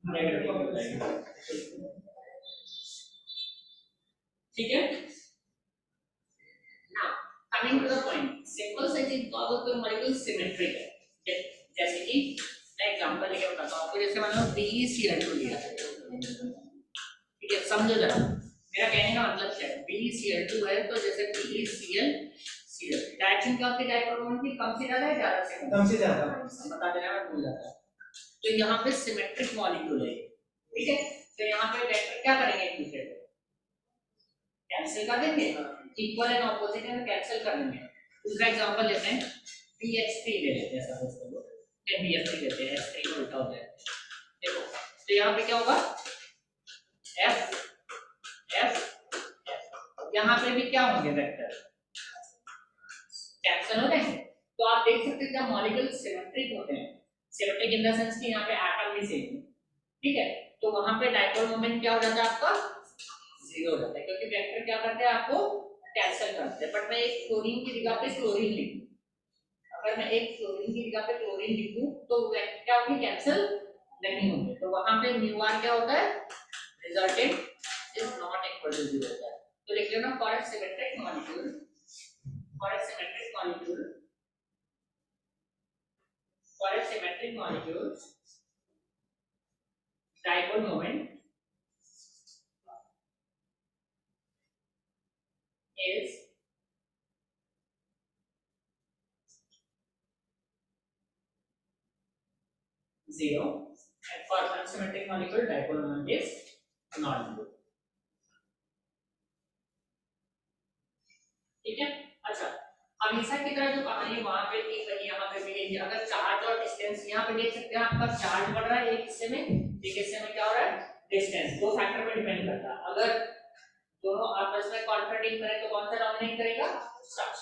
Negative हो जाएगा। ठीक है ना। Coming to the point, simple से चीज तो अगर कोई मॉलिक्यूल सिमेट्रिक है, जैसे कि मैं एग्जांपल लेके बताता हूं आपको। जैसे मान लो BeCl2 लिया, ठीक है, समझो जरा मेरा कहने का मतलब क्या है। BeCl2 है तो जैसे BeCl डायरेक्शन क्या होती है डायपोल मोमेंट की, कम से ज्यादा है, ज्यादा से कम से ज्यादा, बता देना मैं भूल जाता। तो यहाँ पे सिमेट्रिक मॉलिक्यूल है, ठीक है। तो यहाँ पे वेक्टर क्या करेंगे, एक दूसरे को कैंसिल कर देंगे, इक्वल एंड ऑपोजिट है कैंसिल कर देंगे। दूसरा एग्जांपल लेते हैं, BH3 ले लेते हैं, सपोज करो ये BH3 लेते हैं, H3 को उल्टा हो जाए। देखो तो यहाँ पे क्या होगा, F F F, यहाँ पे भी क्या होंगे वेक्टर, कैंसिल हो जाएंगे। तो आप देख सकते हैं जब मॉलिक्यूल सिमेट्रिक होते हैं, सिमेट्रिक इन द सेंस कि यहाँ पे एटम भी सेम है, ठीक है, तो वहां पे डाइपोल मोमेंट क्या हो जाता है आपका, जीरो हो जाता है, क्योंकि वेक्टर क्या करते हैं आपको कैंसिल करते हैं। बट मैं एक क्लोरीन की जगह पे क्लोरीन लिख दूं, अगर मैं एक क्लोरीन की जगह पे क्लोरीन लिख दूं तो वेक्टर क्या होंगे, कैंसिल नहीं होंगे। तो वहां पे म्यू आर क्या होता है, resultant is not equal to zero होता है। तो लिख लेना for a symmetric molecule, for a symmetric molecule, for a symmetric molecule, dipole moment is zero, and for unsymmetric molecule, dipole moment is not zero. ठीक है। अच्छा, हमेशा की तरह जो कहानी वहां पे थी वही यहाँ पे भी रहेगी। अगर चार्ज और डिस्टेंस यहाँ पे देख सकते हैं, आपका चार्ज बढ़ रहा है एक हिस्से में, एक हिस्से में क्या हो रहा है, डिस्टेंस, दो फैक्टर पे डिपेंड करता है। अगर दोनों आपस में कॉन्ट्राडिक्ट करें तो कौन सा डोमिनेट करेगा, चार्ज।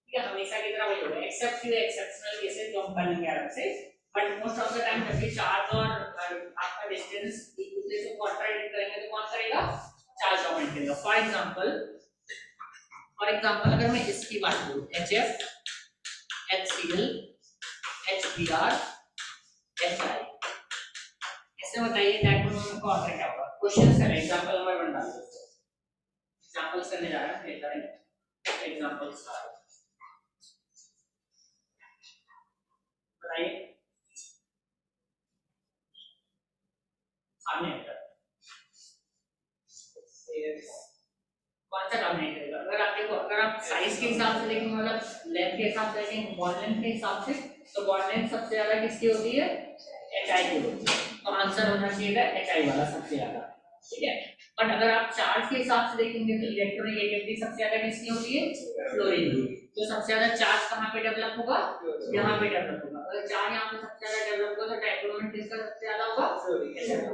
ठीक है, हमेशा की तरह वही होगा, एक्सेप्ट फ्यू एक्सेप्शनल केसेस जो हम कर लेंगे अलग से। But most of the time जब भी चार्ज और आपका डिस्टेंस एक दूसरे से कॉन्ट्राडिक्ट करेंगे तो कौन करेगा, चार्ज डोमिनेट करेगा। फॉर एग्जांपल अगर मैं इसकी बात करूं, HF HCl HBr HI, ऐसे बताइए डायपोल मोमेंट का ऑर्डर क्या होगा। क्वेश्चंस करें, एग्जांपल नंबर 1 डाल दो, एग्जांपल्स करने जा रहे हैं, लेकर हैं एग्जांपल्स बताइए सामने कौन सा डोमिनेट करेगा। अगर आप देखो, अगर आप साइज के हिसाब से देखेंगे, मतलब लेंथ के हिसाब से देखेंगे, बॉन्ड लेंथ के हिसाब से, तो बॉन्ड लेंथ सबसे ज्यादा किसकी होती है, HI की होती है। तो आंसर होना चाहिए था HI वाला सबसे ज्यादा, ठीक है। बट अगर आप चार्ज के हिसाब से देखेंगे तो इलेक्ट्रोनेगेटिविटी सबसे ज्यादा किसकी होती है, फ्लोरीन की। तो सबसे ज्यादा चार्ज कहां पे डेवलप होगा, यहां पे डेवलप होगा। अगर चार्ज यहां पे सबसे ज्यादा डेवलप होगा तो डायपोल मोमेंट किसका सबसे ज्यादा होगा, फ्लोरीन।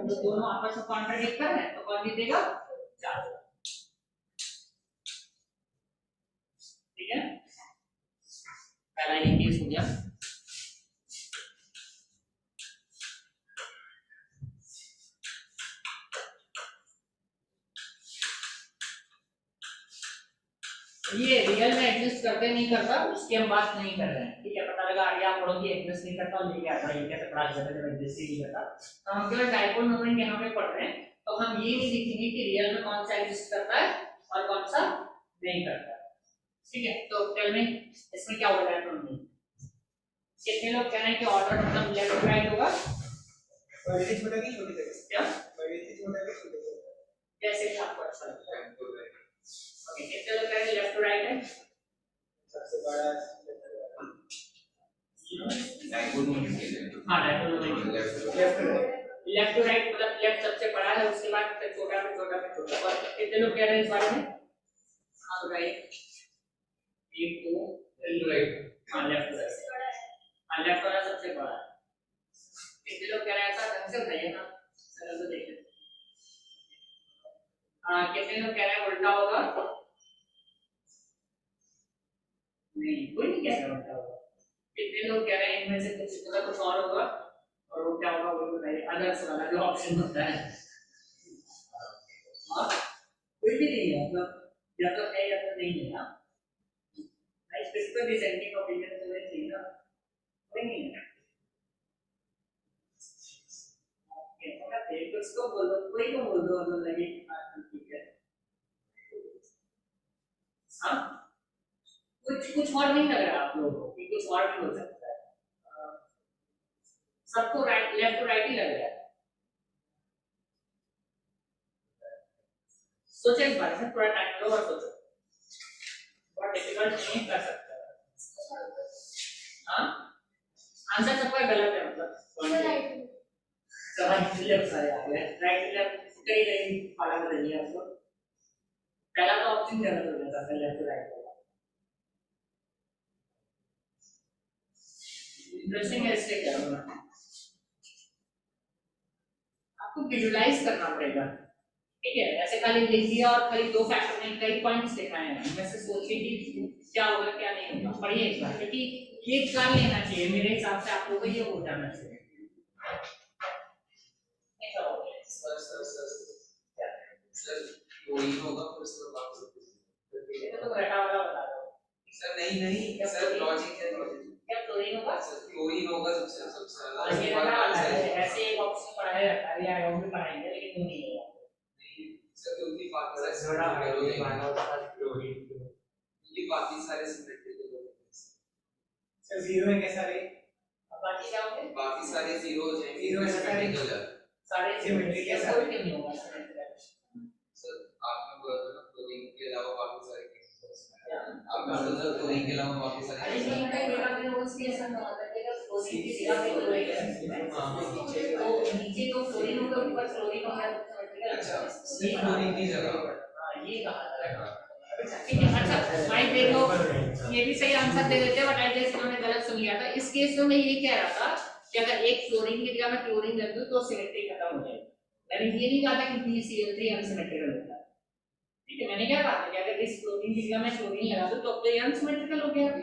तो दोनों आपस में कॉन्ट्राडिक्ट कर रहे हैं तो कौन जीतेगा, चार्ज। ठीक है, पहला ये केस हो गया। ये रियल में एग्जिस्ट करते नहीं करता उसकी हम बात नहीं कर रहे हैं, ठीक है। पता लगा आगे आप पढ़ो कि एग्जिस्ट नहीं करता और लेके आता है, ये कैसे पढ़ा जाता है जब एग्जिस्ट ही नहीं करता। तो हम केवल डायपोल मोमेंट यहाँ पे पढ़ रहे हैं, तो हम ये नहीं लिखेंगे कि रियल में कौन सा एग्जिस्ट करता है और कौन सा नहीं करता है, ठीक है। तो टेल मी इसमें क्या होगा डायपोल मोमेंट। कितने लोग कह रहे हैं कि ऑर्डर मतलब लेफ्ट राइट होगा, बड़ी से छोटा की छोटी से क्या, बड़ी से छोटा की छोटी से, जैसे कि आपको अच्छा लगता है। ओके, कितने लोग कह रहे हैं लेफ्ट टू राइट है, सबसे बड़ा डायपोल मोमेंट। हां, dipole moment left to right मतलब लेफ्ट सबसे बड़ा है, उसके बाद फिर छोटा, फिर छोटा, फिर छोटा। और कितने लोग कह रहे हैं इस बारे में, हां तो राइट 1 2 3 राइट, हां लेफ्ट राइट, हां लेफ्ट वाला सबसे बड़ा है। कितने लोग कह रहे हैं ऐसा, ढंग से बताइए ना, सरल से देखिए। हां, कितने लोग कह रहे हैं उल्टा होगा, नहीं कोई नहीं कह रहा उल्टा होगा। कितने लोग कह रहे हैं इनमें से कुछ और होगा, और वो क्या होगा वो बताइए, अदर्स वाला जो ऑप्शन होता है। हां, कोई भी नहीं है, मतलब या तो है या तो नहीं है ना, इस पे डिसेंडिंग ओपिनियन तो नहीं ना, कोई नहीं है। उसको बोलो, कोई को बोल दो मतलब लगे ठीक है। हाँ कुछ और नहीं लग रहा आप लोगों को कि कुछ और भी हो सकता है? सबको राइट लेफ्ट टू राइट ही लग रहा है। सोचो एक बार से, थोड़ा टाइम लो और सोचो, बहुत डिफिकल्ट नहीं कर सकते। हाँ आंसर सबका गलत है मतलब राइट लेफ्ट सारे आ गए, राइट लेफ्ट कई नहीं फॉलो कर दिया आपको। पहला तो ऑप्शन गलत हो जाता है, लेफ्ट राइट होगा। इंटरेस्टिंग है, इससे क्या होगा आपको विजुलाइज करना पड़ेगा, ठीक है। ऐसे खाली लिख दिया और खाली दो फैक्टर में कई पॉइंट्स दिखाए हैं, इनमें से सोचिए कि क्या होगा क्या नहीं होगा। पढ़िए एक बार, क्योंकि ये कर लेना चाहिए मेरे हिसाब से, आप लोगों को ये हो जाना चाहिए। सर सर सर सर वही होगा फिर उसके बाद ये तो रटा वाला बता दो सर। नहीं नहीं सर, लॉजिक है, लॉजिक क्या क्लोरीन होगा सर, क्लोरीन होगा सबसे और ये रटा वाला है। ऐसे एक ऑप्शन पढ़ा है, रटा भी आएगा, वो भी पढ़ाएंगे, लेकिन वो नहीं होगा सर। क्योंकि बाकी सर बड़ा है माना उसका क्लोरीन क्योंकि बाकी सारे सिमेट्रिकल होते हैं सर। जीरो है कैसा रे? अब बाकी क्या होंगे? बाकी सारे जीरो हो जाएंगे, जीरो है सिमेट्रिकल है सारे सिमेट्रिक है, कोई क्यों नहीं होगा सिमेट्रिकल? सर। आपने बोला था ना क्लोरीन के अलावा बाकी सारे आपने बोला था क्लोरीन के अलावा बाकी सारे अरे नहीं मैं मेरा भी उसकी ऐसा ना होता है कि क्लोरीन की जगह पे क्लोरीन है, तो नीचे तो क्लोरीन होगा, ऊपर क्लोरीन होगा, सिमेट्रिकल। अच्छा, सिर्फ क्लोरीन की जगह। हां ये कहा था, ठीक है। अच्छा भाई देखो, ये भी सही आंसर दे देते हैं, बट आई गेस इन्होंने गलत सुन लिया था। इस केस में मैं ये कह रहा था कि अगर एक फ्लोरीन की जगह में क्लोरीन रख दूं तो सिमेट्री खत्म हो जाएगी। मैंने ये नहीं कहा था कि BeCl3 अनसिमेट्रिकल होता है, ठीक है। मैंने क्या कहा था कि अगर इस क्लोरीन की जगह में क्लोरीन लगा दूं तो अब तो ये अनसिमेट्रिकल हो गया, तो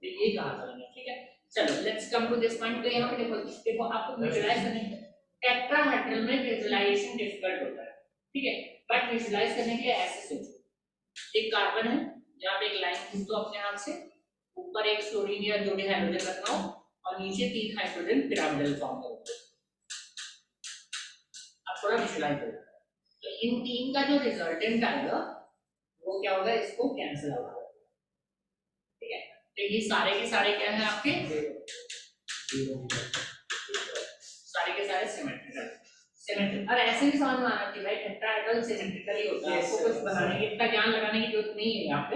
ये कहा था मैंने, ठीक है। चलो let's come to this point. तो यहाँ पे देखो आपको विजुलाइज करने के टेट्राहेड्रल में विजुलाइजेशन डिफिकल्ट होता है, ठीक है। बट विजुलाइज करने के लिए ऐसे सोचो, एक कार्बन है, यहाँ पे एक लाइन खींच दो अपने हाथ से, ऊपर एक फ्लोरीन या जोड़े हाइड्रोजन रखना हो और नीचे 3 हाइड्रोजन पिरामिडल फॉर्म करो। अब थोड़ा विजुलाइज करो, तो इन 3 का जो रिजल्टेंट आएगा वो क्या होगा, इसको कैंसिल आउट कर देगा, ठीक है। तो ये सारे के सारे क्या है आपके, सारे के सारे सिमेट्रिकल। सिमेट्रिक और ऐसे भी समझ में आना चाहिए भाई, टेट्राहेड्रल सिमेट्रिकल ही होता है। आपको कुछ बनाने की, इतना ज्ञान लगाने की जरूरत नहीं है। यहाँ पे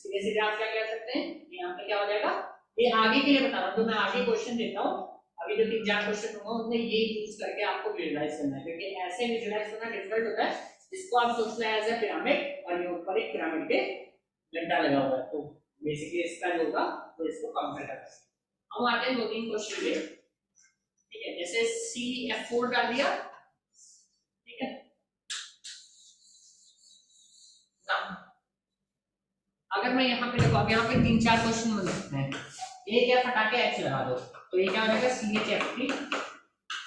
सीधे सीधे आप क्या कह सकते हैं, यहाँ पे क्या हो जाएगा, ये आगे के लिए बता रहा हूँ, तो मैं आगे क्वेश्चन देता हूँ। अभी जो 3-4 क्वेश्चन होंगे उसमें ये यूज करके आपको विजुलाइज करना है, क्योंकि ऐसे विजुलाइज करना डिफिकल्ट होता है। इसको आप सोच लें एज अ पिरामिड और ये ऊपर एक पिरामिड के डंडा लगा हुआ है, तो बेसिकली इसका जो होगा तो इसको कंपेयर करना है। हम आते हैं 2-3 क्वेश्चन पे, ठीक है। जैसे CF4 डाल दिया, ठीक है ना। अगर मैं यहाँ पे देखो, अब यहाँ पे 3-4 क्वेश्चन मिल सकते हैं। ये क्या फटाके H लगा दो, तो ये क्या हो जाएगा, CHF3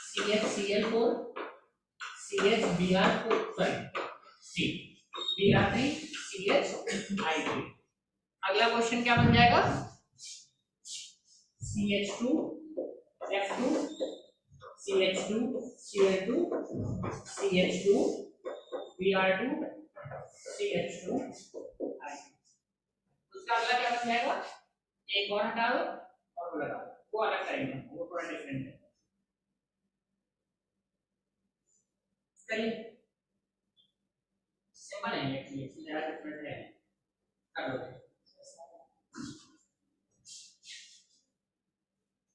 CHCl4 CHBr4 sorry CBr3 CHI3। अगला क्वेश्चन क्या बन जाएगा, CH2 F2 CH2 Cl2 CH2 Br2 CH2 I2। उसका अगला क्या बन जाएगा, एक और हटा दो और वो लगा दो, वो अलग करेंगे, वो थोड़ा डिफरेंट है। चलिए सिंपल है, एक्चुअली ज्यादा डिफरेंट है, कर दो।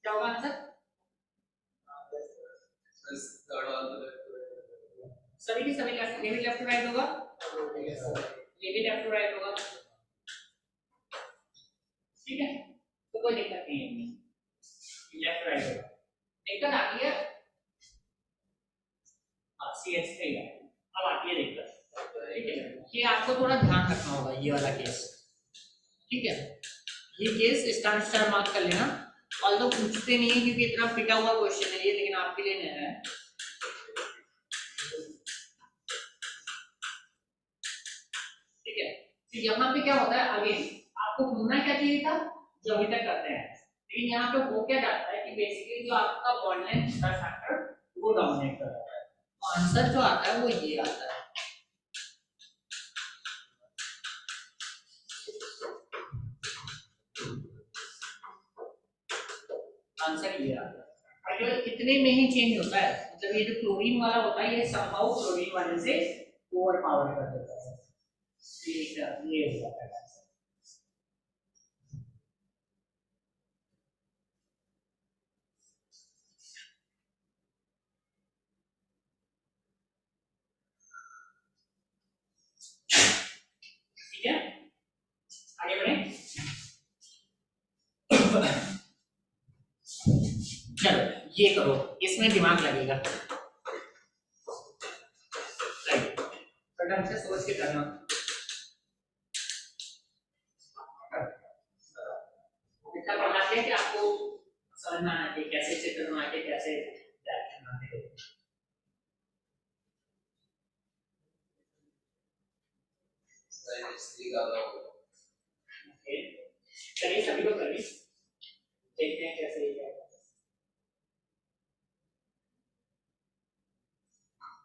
क्या होगा आंसर, सभी के सभी लेफ्ट, ये भी लेफ्ट टू राइट होगा, ये भी लेफ्ट टू राइट होगा, ठीक है। तो कोई दिक्कत नहीं है, लेफ्ट राइट होगा। दिक्कत आती है CH3 है, अब आती है दिक्कत, ठीक है। ये आपको थोड़ा ध्यान रखना होगा, ये वाला केस, ठीक है। ये केस स्टार मार्क कर लेना, ऑल्दो पूछते नहीं है क्योंकि इतना पिटा हुआ क्वेश्चन है ये, लेकिन आपके लिए नया है, ठीक है। तो यहाँ पे क्या होता है, आगे आपको होना क्या चाहिए था जो अभी तक करते हैं, लेकिन यहाँ पे वो क्या जाता है कि बेसिकली जो आपका बॉन्ड लेंथ का फैक्टर वो डोमिनेट कर रहा है। आंसर जो आता है वो ये आता है। आंसर ये आता है। अगर इतने में ही चेंज होता है, मतलब ये जो क्लोरीन वाला होता है ये समहाउ क्लोरीन वाले से ओवर पावर कर देता है। ये होता है। ठीक है, आगे बढ़े। चलो ये करो, इसमें दिमाग लगेगा, ढंग से सोच के करना। इतना बना के कि आपको समझ में आना चाहिए कैसे चित्र बना के कैसे डायरेक्शन बनाते हैं। ओके, चलिए सभी लोग करिए, देखते हैं कैसे ये है।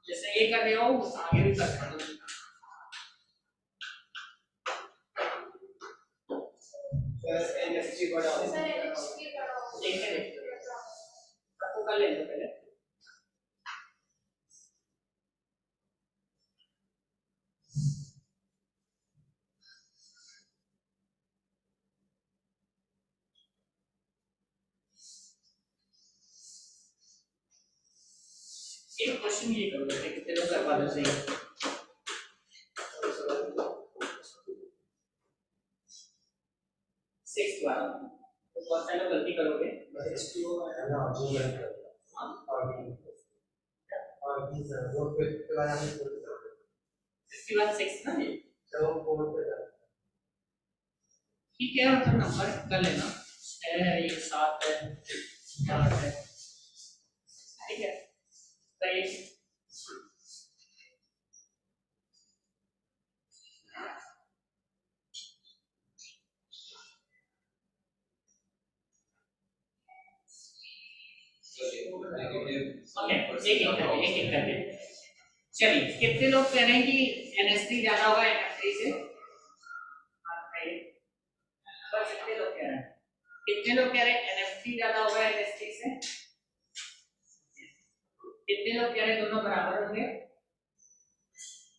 जैसे ये कर रहे हो आगे भी कर सकते हो। एनएसजी को डाल देखते सबको कर लेंगे पहले। एक क्वेश्चन ये करो, जैसे कितने लोग कर पाते सही। सिक्स वाला तो बहुत सारे लोग गलती करोगे। H2O है ना, वो बंद कर दो। और भी सर वो फिर वाला में बोल दो। 61 6 ना ये, तो वो बोल पे कर। ठीक है, मतलब नंबर कर लेना 6 है, ये 7 है, 8 है, ठीक है। सही, ओके, एक एक करके। चलिए कितने लोग कह रहे हैं कि NH3 ज्यादा होगा NF3 से? बस कितने लोग कह रहे हैं? कितने लोग कह रहे हैं NF3 ज्यादा होगा NH3 से? कितने लोग कह रहे हैं दोनों बराबर होंगे?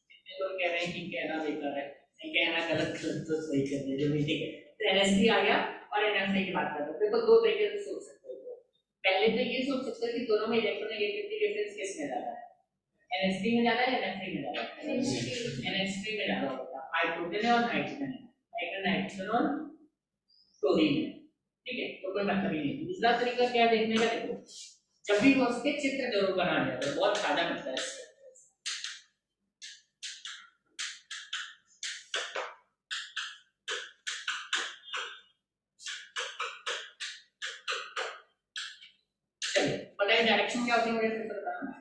कितने लोग कह रहे हैं कि कहना बेकार है, नहीं कहना गलत गलत तो सही कर दे, जो भी ठीक है। तो NH3 आ गया और NF3 की बात करते हैं। देखो दो तरीके से सोच सकते हो। पहले तो ये सोच सकते हो कि दोनों में इलेक्ट्रोनेगेटिविटी डिफरेंस किस में ज्यादा है, NH3 में ज्यादा है NF3 में ज्यादा है? NH3 में ज्यादा होगा। हाइड्रोजन है और नाइट्रोजन है, नाइट्रोजन और क्लोरीन है, ठीक है, तो कोई मतलब ही नहीं। दूसरा तरीका क्या देखने का, देखो जब भी वो उसके चित्र जरूर बना लेते हैं, बहुत फायदा मिलता है इससे। बताइए डायरेक्शन क्या होती है, मुझे फिर बताना।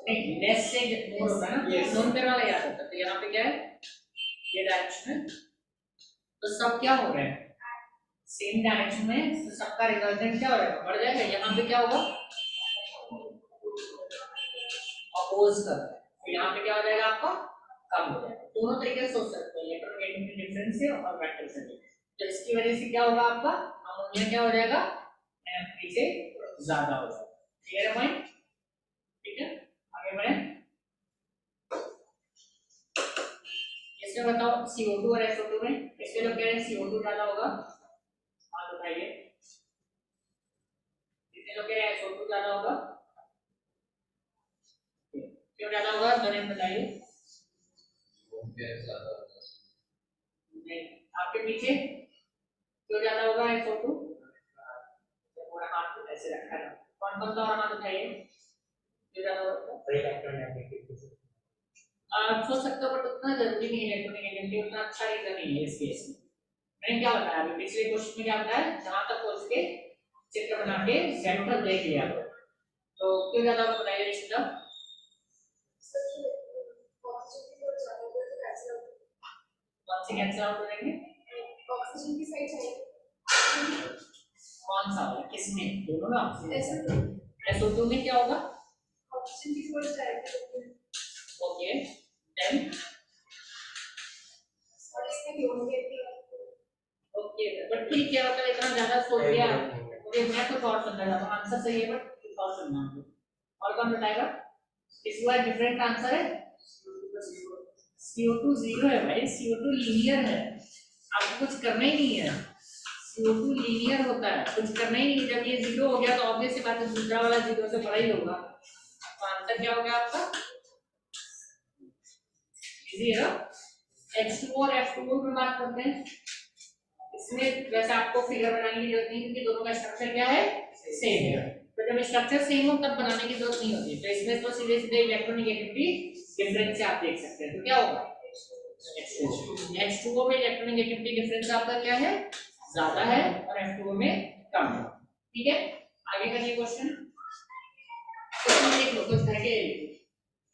नहीं, लेस से मोर होगा ना, नॉन पेयर वाला याद होता है। तो यहाँ पे क्या है, ये डायरेक्शन है, तो सब क्या हो रहे हैं सेम डायरेक्शन में, तो सबका रिजल्टेंट क्या हो जाएगा, बढ़ जाएगा। यहाँ पे क्या होगा, अपोज कर, तो यहाँ पे क्या हो जाएगा आपका, कम हो जाएगा। दोनों तरीके से सोच सकते हैं, इलेक्ट्रोनेगेटिविटी डिफरेंस से और वेक्टर से। तो इसकी वजह से क्या होगा आपका, अमोनिया क्या हो जाएगा, NF3 से ज्यादा हो जाएगा। क्लियर है पॉइंट, ठीक है, आगे बढ़े। इसमें बताओ CO2 और SO2 में इसके लोग कह रहे हैं CO2 ज्यादा होगा, हाँ बताइए कितने लोग कह रहे हैं SO2 ज्यादा होगा, क्यों ज्यादा होगा, दोनों बताइए। आपके पीछे क्यों ज्यादा होगा SO2? पूरा हाथ ऐसे रखा है, कौन कौन सा और हाथ उठाइए, क्यों ज्यादा होगा? इलेक्ट्रोनेगेटिविटी आप सोच सकते हो, बट उतना जरूरी नहीं है, इलेक्ट्रोनेगेटिविटी उतना अच्छा रीजन नहीं है इस केस में। मैंने क्या बताया अभी पिछले क्वेश्चन में, क्या बताया, जहां तक हो सके चित्र बना के सेंटर देख लिया, तो क्यों ज्यादा बताइए चित्र। कौन से कैंसिल आउट हो जाएंगे, ऑक्सीजन की साइड चाहिए, कौन सा वाला, किसमें, दोनों में ऑक्सीजन। SO2 में क्या होगा, ऑक्सीजन की थोड़ी डायरेक्ट ओके देन और इसमें लोन कहती है ओके बट ठीक है मतलब इतना ज्यादा सोच लिया ओके मैं कुछ और सुनना चाहता हूँ आंसर सही है बट कुछ और सुनना है और कौन बताएगा इसके बाद डिफरेंट आंसर है CO2 जीरो है भाई CO2 लीनियर है आपको कुछ करना ही नहीं है CO2 लीनियर होता है कुछ करना ही नहीं जब ये जीरो हो गया तो ऑब्वियस सी बात है दूसरा वाला जीरो से बड़ा ही होगा तो आंसर क्या हो गया आपका इजी है H2O और F2O की बात करते हैं इसमें वैसे आपको फिगर बनाने की जरूरत नहीं क्योंकि दोनों का स्ट्रक्चर क्या है सेम है तो जब स्ट्रक्चर सेम हो तब बनाने की जरूरत नहीं होती तो इसमें तो सीधे सीधे इलेक्ट्रोनेगेटिविटी डिफरेंस से आप देख सकते हैं तो क्या होगा H2O में इलेक्ट्रोनेगेटिविटी डिफरेंस आपका क्या है ज्यादा है और F2O में कम है ठीक है आगे करिए क्वेश्चन क्वेश्चन देख लो कुछ करके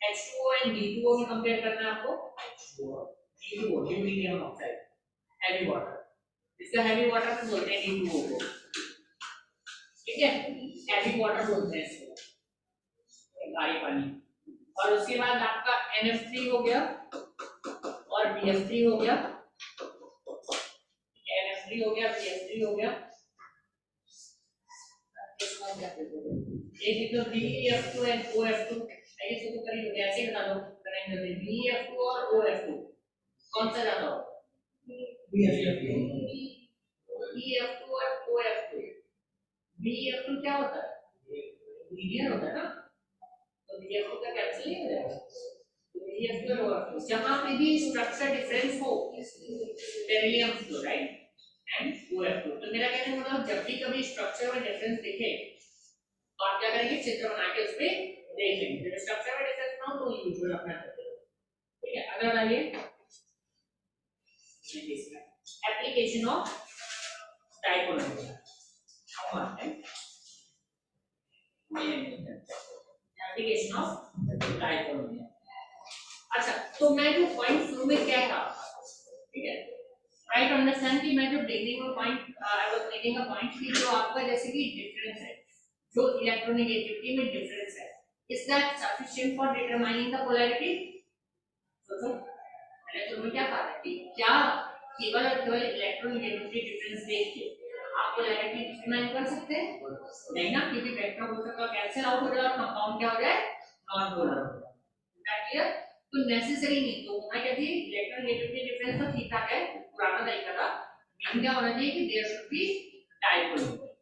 H2O एंड D2O में कंपेयर करना है आपको D2O deuterium oxide heavy water इसका हैवी वाटर में बोलते हैं D2O को ठीक है हैवी वाटर बोलते हैं इसको भारी पानी और उसके बाद आपका NF3 हो गया और BF3 हो गया NF3 हो गया BF3 हो गया एक तो BF2 एंड OF2 आइए इसको करिए तो ऐसे ही बता दो करेंगे BF2 और OF2 कौन सा ज्यादा हो BF2 और OF2 BF2 क्या होता है लीनियर होता है ना तो BF2 का कैंसिल नहीं हो जाएगा BF2 और OF2 जहां पे भी स्ट्रक्चर डिफरेंस हो बेरिलियम फ्लोराइड एंड OF2 तो मेरा कहने का मतलब जब भी कभी स्ट्रक्चर में डिफरेंस दिखे तो आप क्या करेंगे चित्र बना के उस पे देख लेंगे जब स्ट्रक्चर में डिफरेंस ना हो तो यूजुअल अपना करते हो ठीक है अगला बताइए एप्लीकेशन ऑफ डाइपोलोमिया एप्लीकेशन ऑफ डाइपोलोमिया अच्छा तो मैं जो पॉइंट शुरू में कह रहा था ठीक है राइट अंडरस्टैंड कि मैं जो बिगिनिंग में point I was making a point कि जो आपका जैसे कि डिफरेंस है जो इलेक्ट्रोनेगेटिविटी में डिफरेंस है is that sufficient for determining the polarity तो मैंने तुम्हें क्या कहा था कि क्या केवल और केवल इलेक्ट्रोनेगेटिविटी डिफरेंस देख के आप पोलैरिटी डिटरमाइन कर सकते हैं नहीं ना क्योंकि वेक्टर हो सकता है कैंसिल आउट हो जाए और कंपाउंड क्या हो जाए नॉन पोलर हो जाए क्लियर तो नेसेसरी नहीं तो होना चाहिए इलेक्ट्रोनेगेटिविटी डिफरेंस तो ठीक ठाक है पुराना तरीका था मेन क्या होना चाहिए कि there should be dipole moment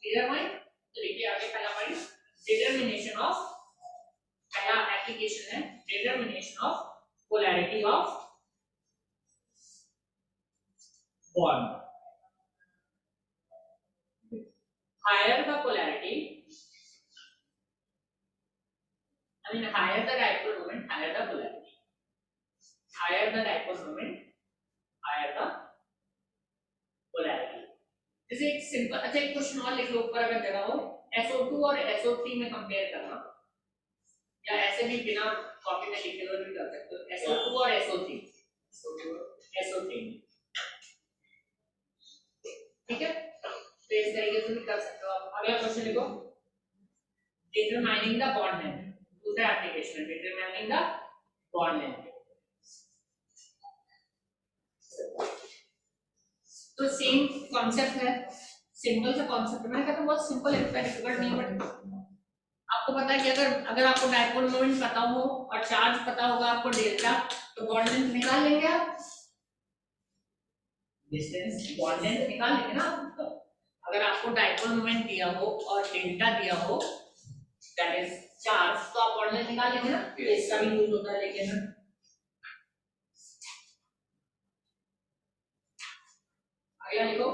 clear point तो देखिए आगे पहला पॉइंट डिटरमिनेशन ऑफ पहला एप्लीकेशन है determination of polarity of bond higher the polarity I mean higher the dipole moment higher the polarity higher the dipole moment higher the polarity जैसे एक simple अच्छा एक क्वेश्चन और लिख लो ऊपर अगर जगह हो SO2 और SO3 में कंपेयर करना या ऐसे भी बिना कॉपी में लिखे हुए भी कर सकते हो SO2 और SO3 ठीक है तो इस तरीके से भी कर सकते हो आप अगला क्वेश्चन लिखो डिटरमाइनिंग द बॉन्ड लेंथ दूसरा एप्लीकेशन है डिटरमाइनिंग द बॉन्ड लेंथ तो सेम कॉन्सेप्ट है सिंपल सा कॉन्सेप्ट मैंने कहा था बहुत सिंपल है इतना डिफिकल्ट नहीं बट आपको पता है कि अगर आपको डाइपोल मोमेंट पता हो और चार्ज पता होगा आपको डेल्टा तो बॉन्ड लेंथ निकाल लेंगे आप डिस्टेंस बॉन्ड लेंथ निकाल लेंगे ना आप अगर आपको डाइपोल मोमेंट दिया हो और डेल्टा दिया हो दैट इज चार्ज तो आप बॉन्ड लेंथ निकाल लेंगे ना इसका भी यूज होता है लेकिन आगे लिखो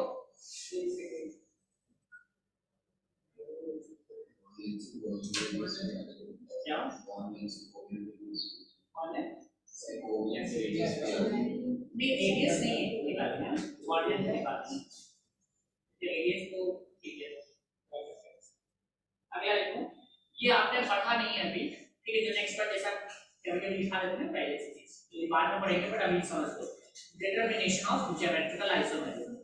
क्या बॉन्ड लेंथ नहीं रेडियस नहीं निकालना है बॉन्ड लेंथ निकालना है रेडियस को ठीक है अगला लिखो ये आपने पढ़ा नहीं है अभी ठीक है जो नेक्स्ट पर जैसा कभी लिखा देते हैं पहले से चीज ये बाद में पढ़ेंगे बट अभी समझ लो डिटरमिनेशन ऑफ ज्योमेट्रिकल आइसोमेरिज्म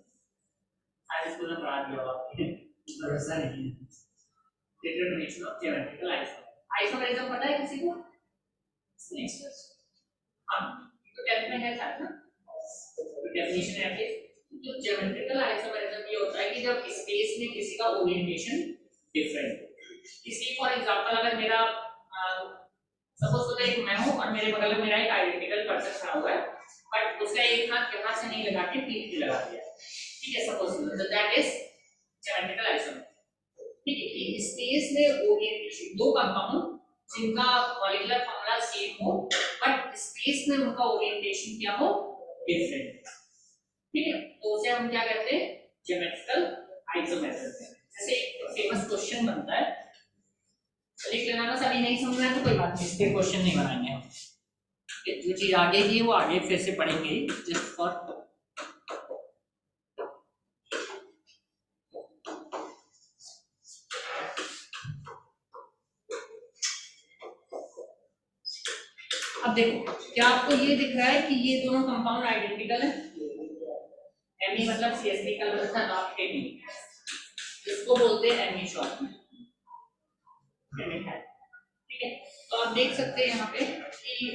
सारे स्कूल में पढ़ा दिया होगा ऐसा नहीं है डिटरमिनेशन ऑफ ज्योमेट्रिकल आइसोमेरिज्म पता है किसी को? हाँ तो 10th में है शायद ना डेफिनेशन है आपके। तो ज्योमेट्रिकल आइसोमेरिज्म ये होता है कि जब स्पेस में किसी का ओरिएंटेशन डिफरेंट, इसलिए फॉर एग्जांपल अगर मेरा सपोज होता है मैं हूं और मेरे बगल में मेरा एक आइडेंटिकल पर्सन खड़ा हुआ है, बट उसका एक हाथ यहाँ से नहीं लगा के पीठ पे लगा दिया, ठीक है, सपोज तो दैट इज ज्योमेट्रिकल आइसोमेरिज्म। ठीक है, कि स्पेस में ओरिएंटेशन दो कंपाउंड जिनका मॉलिक्यूलर फॉर्मूला सेम हो बट स्पेस में उनका ओरिएंटेशन क्या हो, डिफरेंट, ठीक है, तो उसे हम क्या कहते हैं, ज्योमेट्रिकल आइसोमेरिज्म। जैसे एक फेमस क्वेश्चन बनता है, लिख लेना ना, सभी नहीं समझना है तो कोई बात नहीं, इस पे क्वेश्चन नहीं बनाएंगे हम, जो चीज आगे की वो आगे फिर से पढ़ेंगे जस्ट फॉर। अब देखो क्या आपको ये दिख रहा है कि ये दोनों कंपाउंड आइडेंटिकल है, Me मतलब CH3 का मतलब था नॉट Me, इसको बोलते हैं Me शॉर्ट में, ठीक है। तो आप देख सकते हैं यहाँ पे कि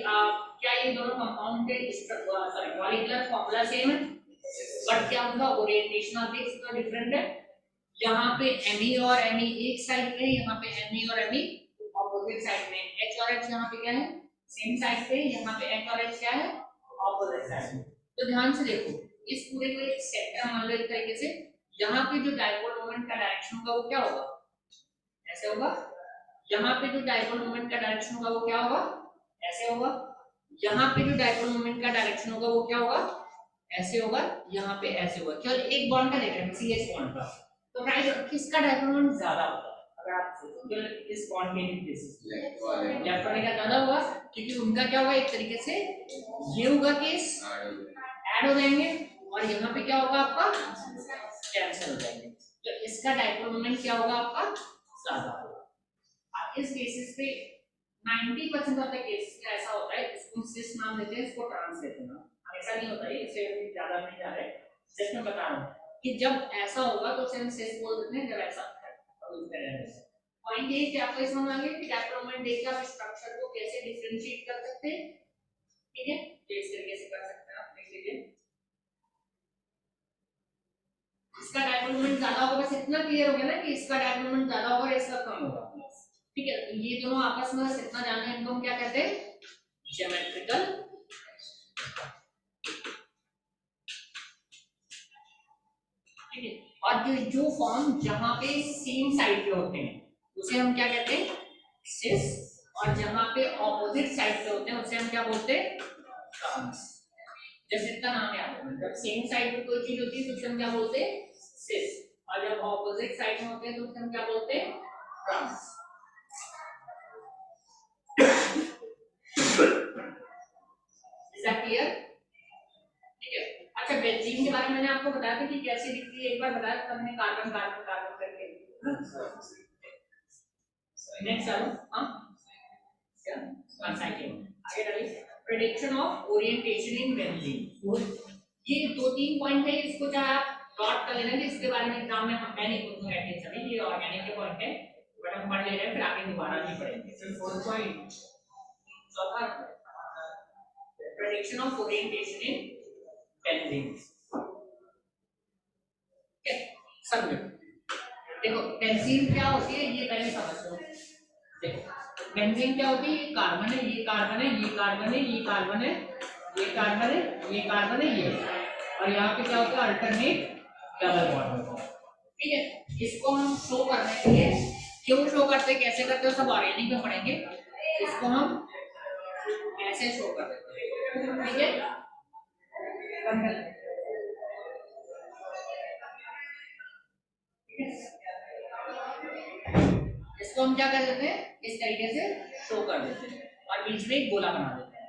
क्या ये दोनों कंपाउंड के सॉरी मॉलिक्यूलर फॉर्मूला सेम है बट क्या उनका ओरिएंटेशन आप देख सकते हो डिफरेंट है। यहाँ पे Me और Me एक साइड पे, यहाँ पे Me और Me ऑपोजिट साइड में, H और H यहाँ पे क्या है सेम साइड पे, यहाँ पे H और H क्या है ऑपोजिट साइड में। तो ध्यान से देखो इस पूरे को एक सेंटर मान लो एक तरीके से, यहाँ पे जो डायपोल मोमेंट का डायरेक्शन होगा वो क्या होगा, ऐसे होगा, यहाँ पे जो डायपोल मोमेंट का डायरेक्शन होगा वो क्या होगा, ऐसे होगा, यहाँ पे जो डायपोल मोमेंट का डायरेक्शन होगा वो क्या होगा, ऐसे होगा, यहाँ पे ऐसे होगा। केवल एक बॉन्ड का देख रहे हैं CH बॉन्ड का, तो राइट किसका डायपोल मोमेंट ज्यादा होगा, अगर आप सोचो इस बॉन्ड के बेसिस पे लेफ्ट वाले का ज्यादा होगा, क्योंकि उनका क्या होगा एक तरीके से ये होगा केस ऐड हो जाएंगे और यहाँ पे क्या होगा आपका कैंसिल हो जाएंगे, तो इसका डायपोल मोमेंट क्या होगा आपका ज्यादा होगा। इस केसेस पे 90% ऑफ द केसेस में ऐसा होता है, इसको सिस नाम देते हैं, इसको ट्रांस देते हैं, हमेशा नहीं होता है, इससे ज्यादा नहीं जा रहे, जस्ट मैं बता रहा हूँ कि जब ऐसा होगा तो उसे हम सिस बोल देते हैं, जब ऐसा पॉइंट ये कि आपको इसमें आगे कि डायपोल मोमेंट देख के आप स्ट्रक्चर को कैसे डिफरेंशिएट कर सकते हैं, ठीक है, तो इस तरीके से कर सकते हैं आप, देख लीजिए इसका डायपोल मोमेंट ज्यादा होगा, बस इतना क्लियर हो गया ना कि इसका डायपोल मोमेंट ज्यादा होगा और इसका कम होगा, ठीक है, तो ये दोनों आपस में बस इतना जानना है, इनको हम क्या कहते हैं ज्योमेट्रिकल, ठीक है, और जो फॉर्म जहां पे सेम साइड पे होते हैं उसे हम क्या कहते हैं सिस, और जहां पे ऑपोजिट साइड पे होते हैं उसे हम क्या बोलते हैं ट्रांस। जैसे इतना नाम याद है, जब सेम साइड पे कोई चीज होती है तो उसे हम क्या बोलते हैं सिस, और जब ऑपोजिट साइड में होते हैं तो उसे हम क्या बोलते हैं ट्रांस। इज दैट क्लियर, ठीक है। अच्छा बेंजीन के बारे में मैंने आपको बताया था कि कैसे दिखती है, एक बार बताया था हमने कार्बन कार्बन कार्बन करके, नेक्स्ट चलो हां क्या साइक्लिंग आगे डालिए, prediction of orientation in benzene. ये दो तीन पॉइंट है, इसको चाहे आप डॉट कर लेना, इसके बारे में एग्जाम में हम नहीं पूछूंगा कि सभी ये ऑर्गेनिक के पॉइंट है, बट हम पढ़ ले रहे हैं फिर आगे दोबारा नहीं पढ़ेंगे। सिर्फ 4 पॉइंट चौथा prediction of orientation in benzene, सब देखो बेंजीन क्या होती है ये पहले समझ लो। देखो बेंजीन क्या होती है, ये कार्बन है, ये कार्बन है, ये कार्बन है, ये कार्बन है, ये कार्बन है, ये कार्बन है, ये, और यहाँ पे क्या होता है अल्टरनेट डबल बॉन्ड होता है, ठीक है। इसको हम शो करने के लिए क्यों शो करते हैं, कैसे करते हैं, सब ऑर्गेनिक में पढ़ेंगे, इसको हम ऐसे शो कर देते हैं, ठीक है। इसको हम क्या कर देते हैं इस तरीके से शो कर देते हैं और बीच में एक गोला बना देते हैं,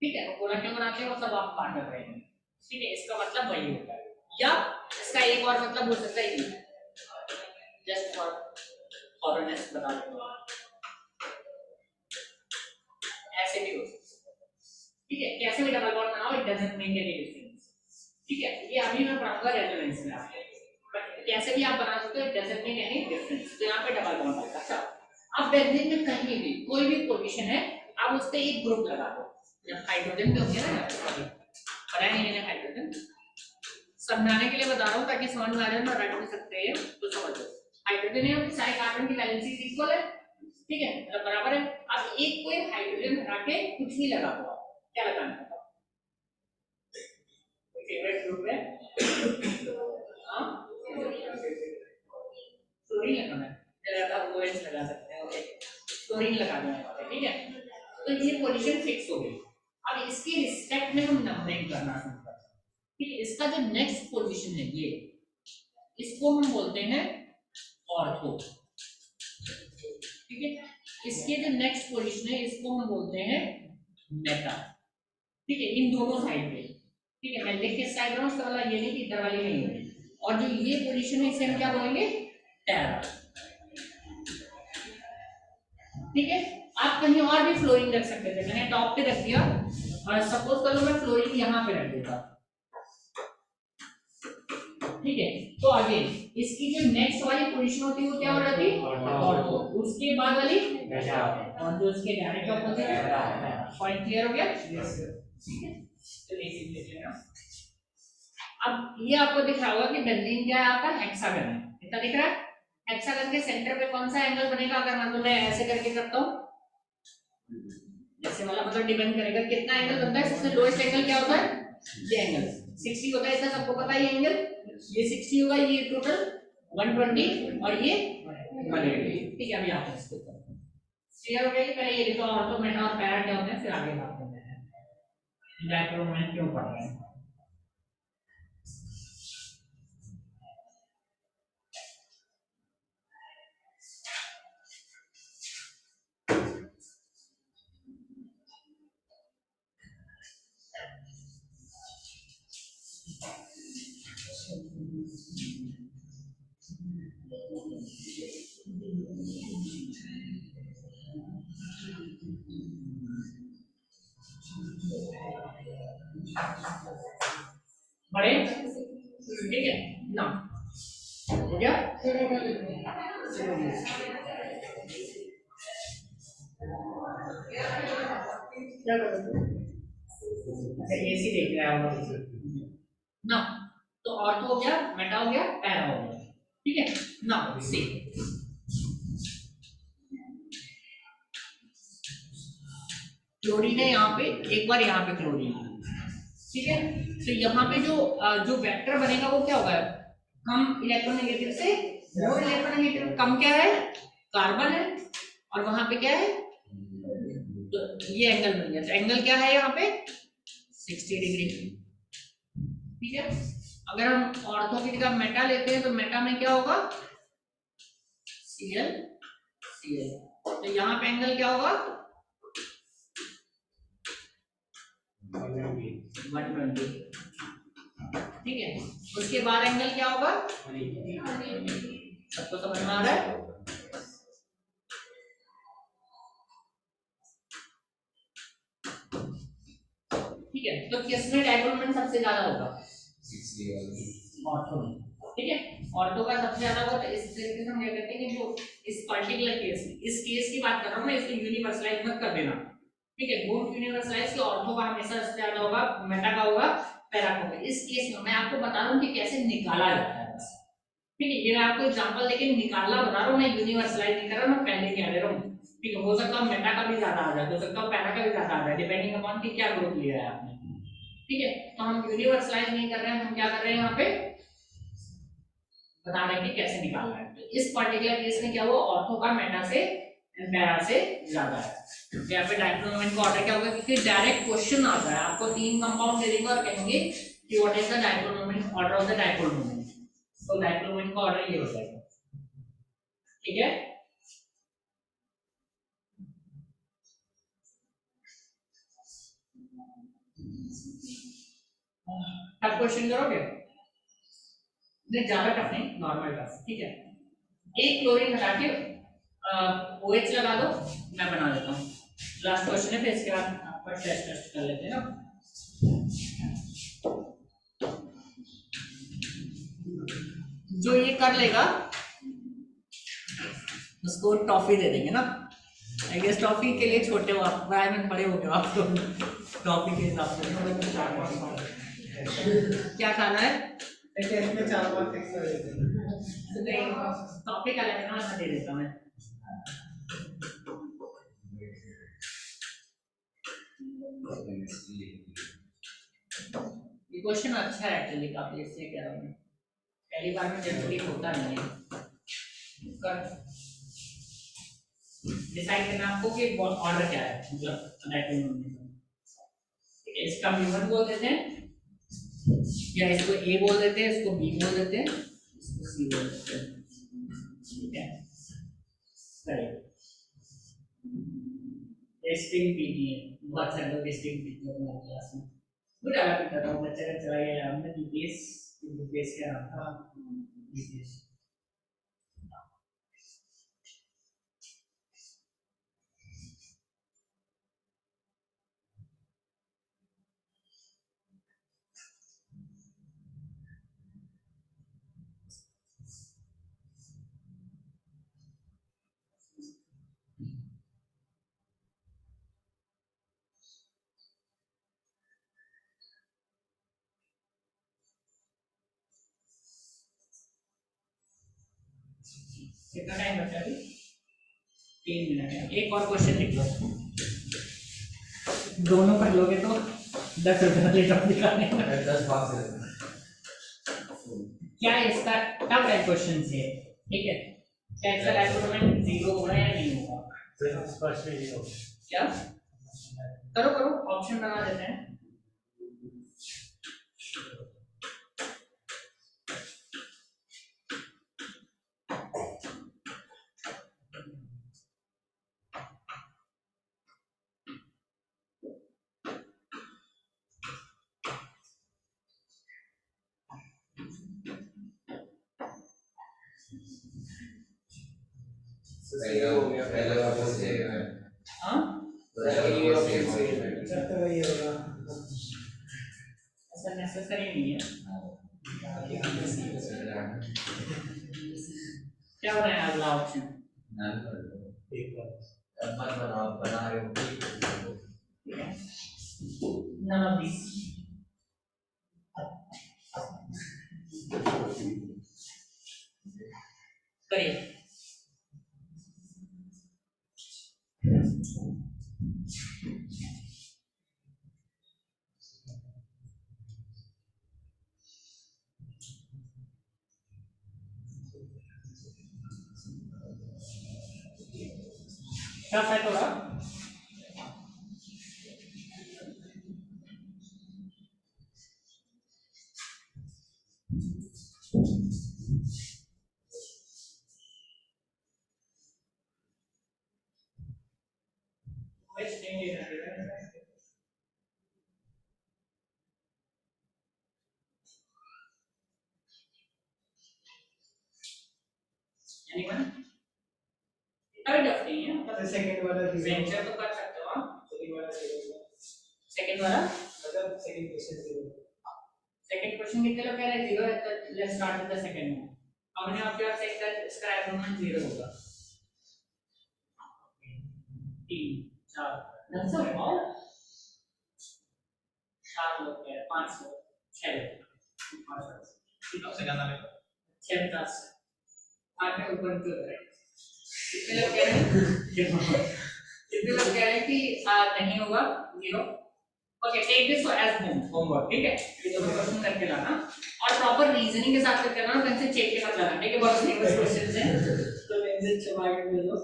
ठीक है। वो गोला क्यों बनाते हैं वो सब आप बात कर रहे हैं, ठीक है, इसका मतलब वही होता है, या इसका एक और मतलब हो सकता है ये, जस्ट फॉर फॉरनेस बता दूं ऐसे भी हो सकता है, ठीक है। कैसे भी डबल बॉन्ड बनाओ it doesn't make any difference, ठीक है। ये अभी मैं पढ़ाऊंगा रेजोनेंस में आपको, बट कैसे भी आप बना सकते हो it doesn't make any difference. तो यहाँ पे डबल बॉन्ड होगा। अच्छा अब बेंजीन में कहीं भी कोई भी पोजीशन है, आप उस पे एक ग्रुप लगा दो। जब हाइड्रोजन भी होंगे ना, पढ़ाया नहीं मैंने हाइड्रोजन, समझाने के लिए बता रहा हूँ ताकि समझ में आ जाए, ना रट भी सकते हैं तो समझ लो। हाइड्रोजन है, सारे कार्बन की वैलेंसी इक्वल है, ठीक है, मतलब बराबर है। अब एक कोई हाइड्रोजन हटा के कुछ भी लगा दो, क्या लगाना है? फेवरेट ग्रुप है, हां क्लोरीन लगाना है, जरा आप OH लगा सकते हैं, ओके क्लोरीन लगा देना है, ठीक है। तो ये पोजीशन फिक्स हो गई। अब इसके रिस्पेक्ट में हम नंबरिंग करना शुरू करते हैं, ठीक है। इसका जो नेक्स्ट पोजीशन है ये, इसको हम बोलते हैं ऑर्थो, ठीक है। इसके जो नेक्स्ट पोजीशन है इसको हम बोलते हैं मेटा, ठीक है, इन दोनों साइड पे, ठीक है। मैं लिख के साइड रहा हूँ, वाला ये नहीं कि इधर वाली नहीं है। और जो ये पोजीशन है इसे हम क्या बोलेंगे? टेरा, ठीक है। आप कहीं और भी फ्लोरीन रख सकते थे, मैंने टॉप पे रख दिया, और सपोज करो मैं फ्लोरीन यहाँ पे रख देता, ठीक है। तो आगे इसकी जो नेक्स्ट वाली पोजीशन होती है वो क्या हो जाती है? ऑर्थो। उसके बाद वाली मेटा, और जो उसके डायरेक्ट अपोजिट है। पॉइंट क्लियर हो गया? ठीक है, तो इसी लिख लेना। अब ये आपको दिख रहा होगा कि बेंजीन क्या है आपका? हेक्सागन है, कितना दिख रहा है? हेक्सागन के सेंटर पे कौन सा एंगल बनेगा? अगर मान लो मैं ऐसे करके करता हूं, जैसे वाला, मतलब डिपेंड करेगा कितना एंगल बनता है। सबसे लोएस्ट एंगल क्या होता है? ये एंगल 60 होता है, इसका सबको पता है। ये एंगल ये 60 होगा, ये टोटल 120 और ये 180, ठीक है। अभी आप इसको क्लियर हो गया कि पहले ये लिखो ऑर्थो, मेटा और पैरा क्या होते हैं, फिर आगे बात करते हैं डायक्रोमेंट क्यों पढ़ रहे हैं। बड़े, ठीक है ना, हो गया। क्या करोगे? ऐसे देख रहा है ना, तो ऑर्थो हो गया, मेटा हो गया, पैरा हो गया, ठीक है ना। सी क्लोरीन है यहाँ पे, एक बार यहाँ पे क्लोरीन, ठीक है। तो यहाँ पे जो वेक्टर बनेगा वो क्या होगा? कम इलेक्ट्रोनेगेटिव से मोर इलेक्ट्रोनेगेटिव। कम क्या है? कार्बन है, और वहां पे क्या है? तो ये एंगल बन गया। तो एंगल क्या है यहाँ पे? 60 डिग्री, ठीक है। अगर हम ऑर्थो की जगह मेटा लेते हैं तो मेटा में क्या होगा? Cl Cl। तो यहाँ पे एंगल क्या होगा? 120, ठीक है। उसके बाद एंगल क्या होगा? सबको समझ में आ रहा है? ठीक है। तो किसमें डायगोनल मोमेंट सबसे ज्यादा होगा? ऑर्थो में, ठीक है। ऑर्थो का सबसे ज्यादा होगा। तो इस तरीके से हम क्या करते हैं कि जो इस पर्टिकुलर केस में, इस केस की बात कर रहा हूं मैं, इसको यूनिवर्सलाइज मत कर देना, ठीक है। बोथ यूनिवर्सलाइज के ऑर्थो का हमेशा सबसे ज्यादा होगा, मेटा का होगा, पैरा का होगा। इस केस में मैं आपको बता रहा हूं कि कैसे निकाला जाता है बस, ठीक है। ये मैं आपको एग्जांपल देके निकालना बता रहा हूं, मैं यूनिवर्सलाइज नहीं कर रहा, मैं पहले क्या दे रहा हूं, ठीक है। हो सकता है मेटा का भी ज्यादा आ जाए, हो सकता है पैरा का भी ज्यादा आ जाए, डिपेंडिंग अपॉन कि क्या ग्रुप लिया है आपने, ठीक है। तो हम यूनिवर्सलाइज नहीं कर रहे हैं, हम क्या कर रहे हैं, यहाँ पे बता रहे हैं कि कैसे निकालना है। तो इस पर्टिकुलर केस में क्या हुआ? ऑर्थो का मेटा से पैरा से ज्यादा है। तो यहाँ पे डायक्रोनल मोमेंट का ऑर्डर क्या होगा? क्योंकि डायरेक्ट क्वेश्चन आता है, आपको 3 कंपाउंड दे देंगे और कहेंगे कि what is the diachronal moment, order of the dipole moment. तो डायपोल मोमेंट का ऑर्डर ये हो जाएगा, ठीक है। टफ क्वेश्चन करोगे? नहीं, ज्यादा टफ नहीं, नॉर्मल टफ, ठीक है। एक क्लोरीन हटा के OH लगा दो, मैं बना देता हूँ। लास्ट क्वेश्चन है, फिर इसके बाद आपका टेस्ट कर लेते हैं ना। जो ये कर लेगा, उसको टॉफी दे देंगे ना। आई गेस टॉफी के लिए छोटे हो आप, आई मीन बड़े हो गए आप तो टॉफी के हिसाब से। क्या खाना है? टेस्ट में 4-5 एक्स्ट्रा देते हैं। टॉफी का लेना मैं दे देता मैं। ये क्वेश्चन अच्छा है एक्चुअली, काफी इसलिए कह रहा हूँ मैं, पहली बार में जनरली होता नहीं है। डिसाइड करना आपको कि ऑर्डर क्या है, मतलब इसका म्यूवन बोल देते हैं, या इसको ए बोल देते हैं, इसको बी बोल देते हैं, इसको सी बोल देते हैं। ठीक है, टेस्टिंग भी नहीं है, बहुत सारे लोग टेस्टिंग भी करते हैं हमारी क्लास में। गुड आला भी कर रहा हूँ, बच्चे का चला गया हमने यूपीएस क्या नाम था, यूपीएस। कितना टाइम बचा अभी? 3 मिनट है। एक और क्वेश्चन लिख लो, दोनों कर लोगे तो 10 रुपये लेकर दिखाने में। 10 मार्क्स क्या इसका टफ है क्वेश्चन से, ठीक है? क्या इसका लाइफ 0 होगा या नहीं होगा? स्पष्ट नहीं हो। क्या करो करो, ऑप्शन बना देते हैं। पहले वापस से हाँ जब तक ये होगा ऐसा नेसेसरी नहीं है। क्या बनाया अगला ऑप्शन? एक बार बना रहे हो ठीक है, none of these। करिए। क्या है थोड़ा? Anyone? Kind of नहीं है, मतलब सेकंड वाला वेंचर तो कर सकते हो आप। सेकंड वाला मतलब सेकंड क्वेश्चन 0। सेकंड क्वेश्चन कितने लोग कह रहे हैं 0 है, तो let's start with the second one. how many of you are saying that इसका एग्रीमेंट 0 होगा? 3 4 that's all। 4 लोग कह रहे हैं, 5 लोग, 6 लोग, 5 लोग, ठीक है। सेकंड वाले 6 10 8 में ऊपर क्यों करें? कितने लोग कह रहे हैं कितने लोग कह रहे हैं कि नहीं होगा 0? Okay, take this as homework, ठीक है? ये दोनों क्वेश्चन करके लाना और प्रॉपर रीजनिंग के साथ करके लाना, पेन से चेक के साथ लाना, ठीक है? बहुत सिंपल क्वेश्चंस हैं, तो पेन से चबा के ले लो।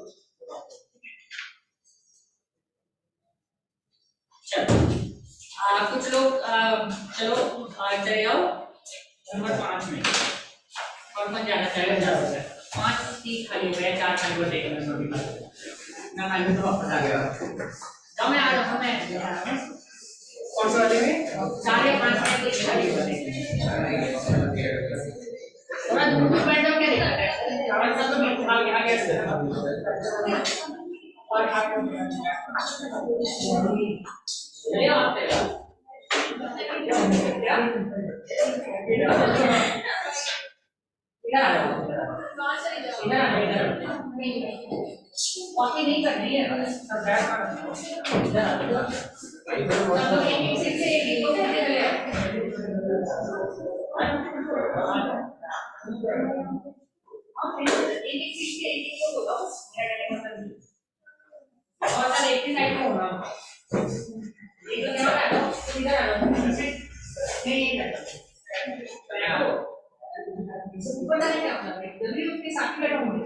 चलो कुछ लोग चलो चले जाओ नंबर 5 में, और कौन जाना चाहेगा? जा सकता है। 5 की खाली हो गया, 4 खाली हो जाएगा, ना खाली तो वापस आ गया। जाओ मैं आ रहा हूँ, मैं कौन सा वाले में 4 या 5 में कुछ खाली हो जाएगा। थोड़ा दूर बैठ जाओ, क्या दिक्कत है? और सब तो मैं आगे आगे और आगे चलिए आते हैं। इधर आ जाओ, इधर आ जाओ, कॉपी नहीं करनी है बस सब बैठ कर इधर आ जाओ सब लोग एक सीट से एक को दे दे एक सीट से एक को दो और सर एक ही साइड में होगा एक तो यहाँ आ जाओ इधर आ जाओ नहीं ये कर ऊपर नहीं क्या मतलब जल्दी उसके साथ ही बैठो मुझे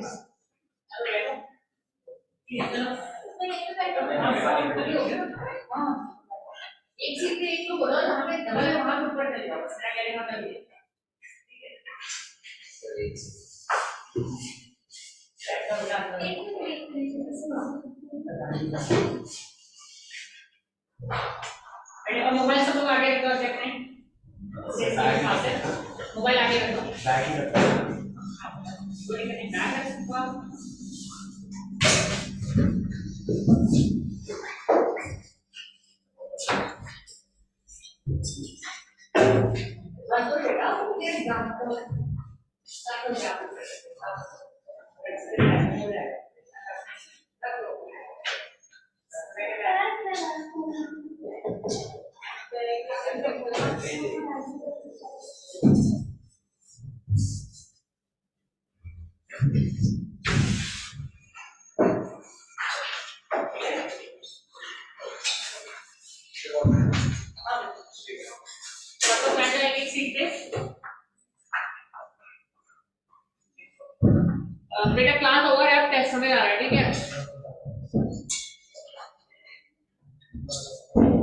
अब बैठो ठीक है हाँ एक सीट पे एक को बोलो जहाँ पे डबल है वहाँ पे ऊपर चले जाओ मेरा कहने का मतलब ये अरे मोबाइल सब लोग आगे रखो देखते हैं मोबाइल आगे रखो बेटा क्लास ओवर है अब टेस्ट में आ रहा है ठीक है